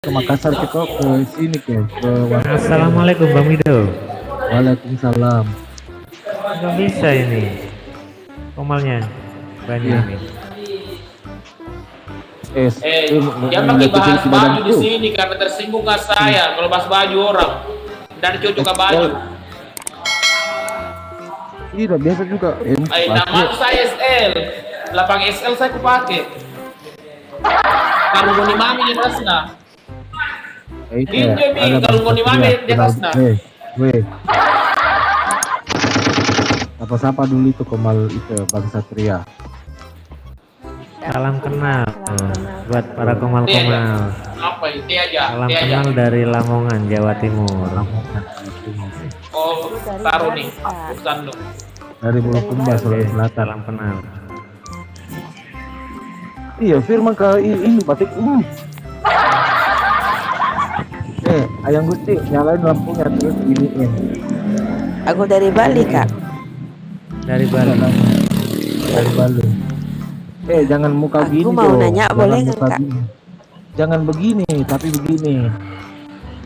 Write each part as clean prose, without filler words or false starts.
Ke Makassar kita ke sini ke Assalamualaikum Bang Mido. Waalaikumsalam. Nggak bisa ini. Komalnya banyak Iya. ini. Jangan pakai bahas baju di sini karena tersinggung nggak saya kalau bahas baju orang dan cocok ke baju. Iya, biasa juga. Nama saya SL, lapang SL saya kupakai. Kalau ngoni mami di rasna. Ini kalau ngoni mami di rasna. Sapa-sapa dulu itu Komal itu Bang Satria. Salam kenal buat para komal-komal. Apa itu aja? Salam kenal dari Lamongan, Jawa Timur. Oh, taruh nih, urusan lu. Dari Bulukumba, Sulawesi Selatan. Salam kenal. Iya, Firman ke ini batik. Ayang Gusti, nyalain lampunya terus giniin. Aku dari Bali, Kak. Dari Bali. Dari Bali. Jangan muka Aku gini. mau dong. nanya, Jangan boleh muka nggak, Kak? gini. Jangan begini, tapi begini.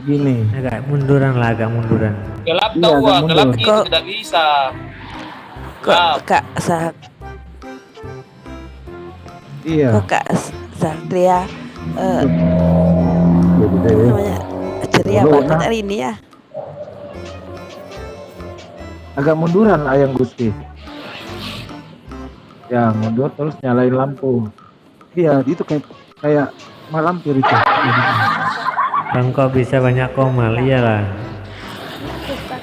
Begini. Agak munduran lah, agak munduran. Gelap Iya, tahu agak gelap mundur. itu tidak bisa. Kok Kak Iya. Satria Jadi, namanya ceria banget hari ini ya. agak munduran Ayang Gusti. Ya, mundur terus nyalain lampu. Iya, itu kayak malampir itu. Bang kok bisa banyak komal, iyalah.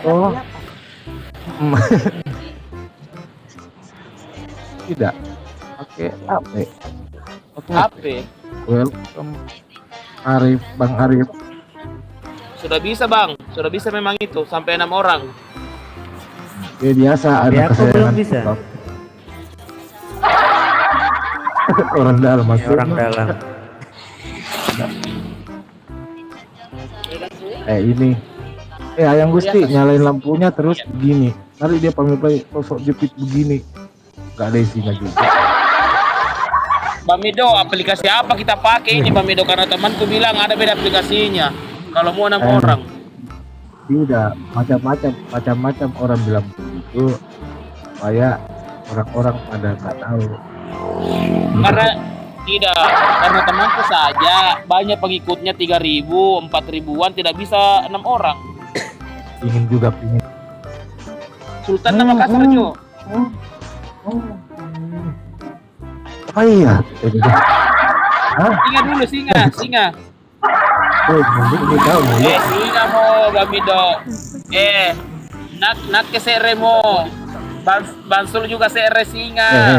Oh. Tidak. Oke, HP. Oke. HP Welcome Arif, Bang Arif. sudah bisa bang, sudah bisa memang itu sampai 6 orang. Ya biasa Tapi ada aku kesayangan. belum bisa. Orang dalam Ya, maksudnya. orang dalam. Ini. Ayang Gusti nyalain lampunya terus begini. Nanti dia panggil sosok jepit begini. Gak ada isinya juga. Bang Mido, aplikasi apa kita pakai ini Bang Mido? Karena temanku bilang ada beda aplikasinya. Kalau mau 6 orang. Tidak, macam-macam orang bilang begitu. Supaya orang-orang pada nggak tahu. Karena tidak, karena temanku saja banyak pengikutnya 3.000, 4.000-an tidak bisa 6 orang. Ingin juga pingin. Sultan nama Makassar Jo. Apa iya? Singa dulu, singa. Ini tahu nih. Singa mo, Bang Mido. Nak ke sere mo. Bansul juga sere singa.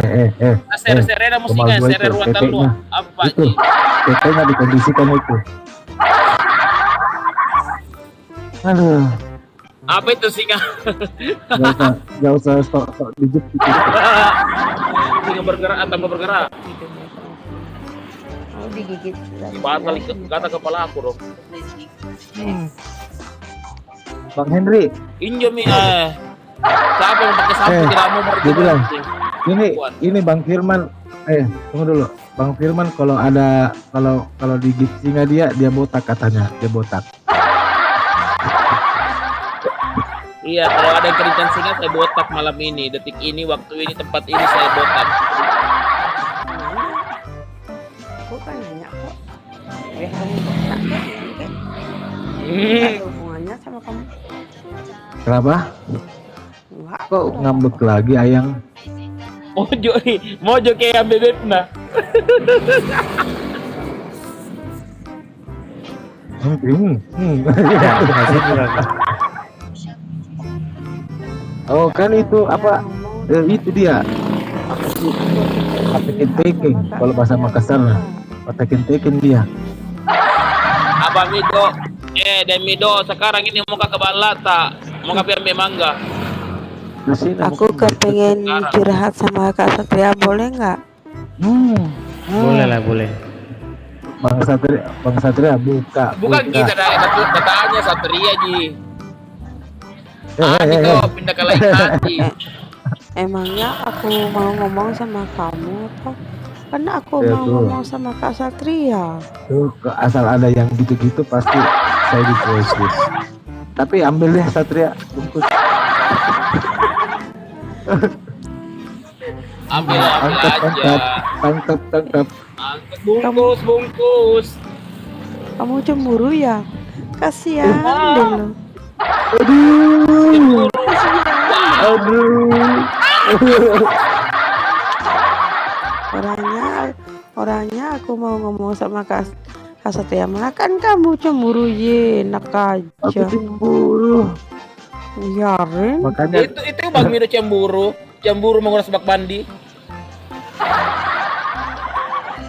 Sere na mo singa, sere ruang talu. Apa itu? Tetenya dikondisikan itu. Aduh. Apa itu singa? Gak usah sok dijep gitu. Singa bergerak atau bergerak? Mau digigit. Batal kata kepala aku dong. Bang Henry, Injomi siapa yang pakai sapu tidak mau dia bilang, bergerak? ini Bang Firman, tunggu dulu. Bang Firman kalau digigit singa dia botak katanya, dia botak. Iya, kalau ada kerinchan singa saya botak malam ini, detik ini, waktu ini, tempat ini saya botak. Aku kan nanya kok. Kamu botak kan? Ada hubungannya sama kamu? Kenapa? Enggak. Kok ngambek lagi Ayang? Mojo kayak bebek nah. Ya, masih kurang. Oh kan itu apa? Itu dia. Patekin kalau bahasa Makassar lah. Patekin dia. Abang Mido, Mido sekarang ini mau ke Balata, mau ke Pirme Mangga. Aku kepengen curhat sama Kak Satria, boleh nggak? Boleh lah, boleh. Bang Satria buka. Bukan kita katanya Satria Ji. Itu pindah ke lain hati. Emangnya aku mau ngomong sama kamu apa? Karena aku Ya, mau tuh. ngomong sama Kak Satria. Tuh, asal ada yang gitu-gitu pasti saya dicuekin. Tapi ambil deh Satria bungkus. Ambil Tangkap, aja. tangkap. Angkat bungkus. Kamu cemburu ya? Kasihan Ah. deh lo. Aduh, Kasihan. aduh. Orangnya aku mau ngomong sama Kak Satria malah kan kamu cemburu ye, enak Aku aja. cemburu. Ya Ren. Makanya Itu Bang Mido cemburu menguras bak mandi.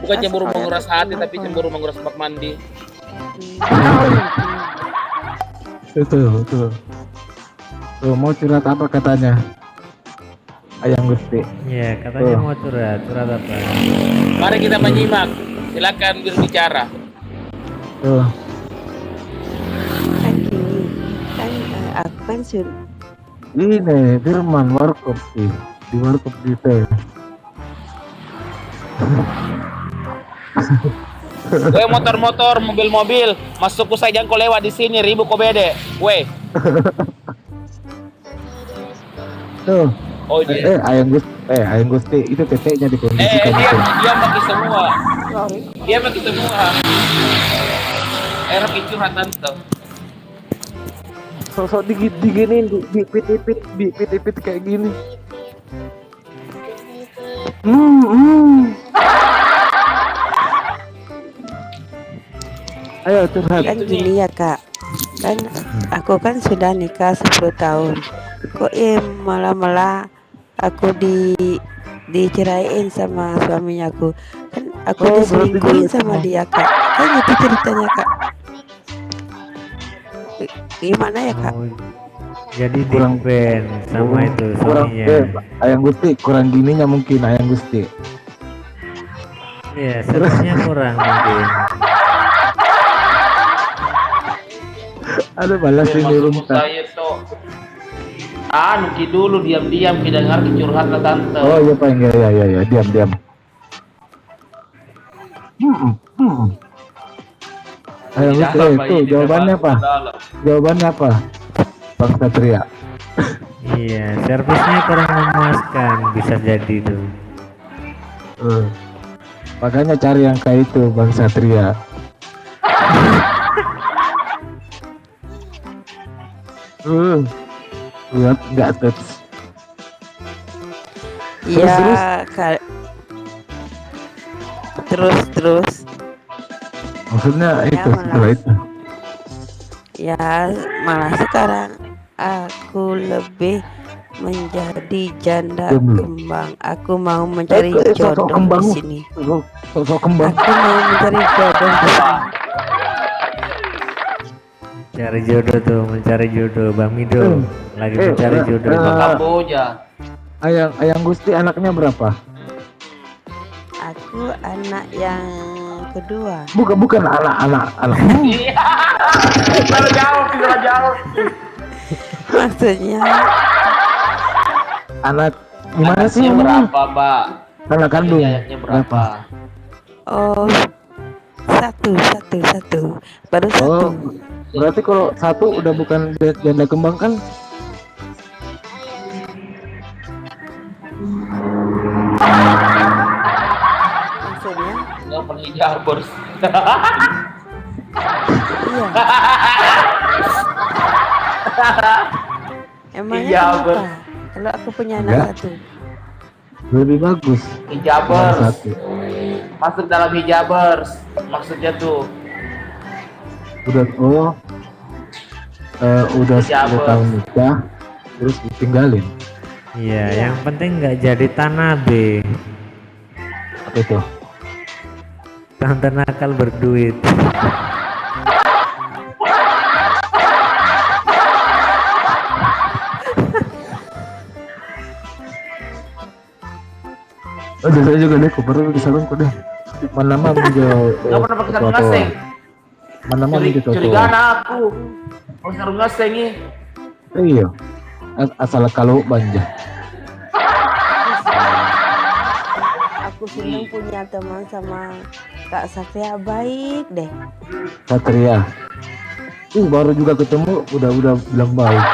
Bukan cemburu menguras hati tapi cemburu menguras bak mandi. Betul. Tuh, mau curhat apa katanya? Ayang Gusti. Iya, katanya Tuh. mau curhat apa? Mari kita menyimak. Silakan berbicara. Tuh. Kan gini, kan aku kan sudah Ini Firman warkop sih. Di warkop di teh. Weh motor-motor, mobil-mobil, masuk usai jangan kau lewat di sini, ribu kau bede. Weh. Tuh. Oh dia. Ayang Gusti itu teteknya dikondisikan dia itu. bagi semua. Dia bagi semua. Era curhat tante. Sosok diginiin dipit-ipit kayak gini. Ayo curhat. kan gini ya Kak. Kan aku kan sudah nikah 10 tahun. Kok malah aku diceraiin sama suaminya aku. Kan aku Oh, diselingkuhin berarti sama dia Kak. Kan itu ceritanya Kak. Gimana ya Kak? Oh, jadi Kurang- depend sama itu kurang suaminya. Ayang Gusti kurang gininya mungkin Ayang Gusti. Iya, sebenarnya kurang mungkin. Ada balas ini runtak. Saya tuh. Nuki dulu diam-diam kita dengar curhat lah tante. Oh iya Pak, ya diam. Ayang Gusti itu jawabannya apa? Jawabannya apa? Bang Satria. Iya, servisnya kurang memuaskan bisa jadi tuh. Makanya cari yang kayak itu Bang Satria. Lihat nggak touch. Iya Kak. Terus Maksudnya itu malah. setelah itu. ya malah sekarang aku lebih menjadi janda Jomblo. kembang. Aku mau mencari Sosok jodoh kembang. di sini. Sosok kembang. Aku mau mencari jodoh di sini. Cari jodoh tuh, mencari jodoh. Bang Mido lagi mencari jodoh. Bang. Kamboja. Ayang Gusti anaknya berapa? Aku anak yang kedua. Bukan anak. Iya. Salah jawab. Maksudnya Anak gimana sih? Anaknya berapa, Mbak? Anak kandung. Anaknya berapa? oh satu baru satu. Oh, berarti kalau satu udah bukan janda kembang kan? Maksudnya Yang penghijabers. iya. Emangnya Iya, kenapa? Kalau aku punya anak Enggak. satu. Lebih bagus. Hijabers. Satu. Masuk dalam hijabers. Maksudnya tuh. Udah udah 10 Hijabers. tahun nikah terus ditinggalin. Iya, yang penting nggak jadi tanah B. Apa itu? Tante nakal berduit. Oh, saya juga deh, baru di salon kok deh. Mana mah menjual Nggak pernah pakai sarung ngaseng. Mana mah menjual Curigaan aku. Oh, sarung ngaseng nih. Iya. Asal kalau banja. Aku aku senang punya teman sama Kak Satria, baik deh. Satria. Baru juga ketemu udah bilang baik.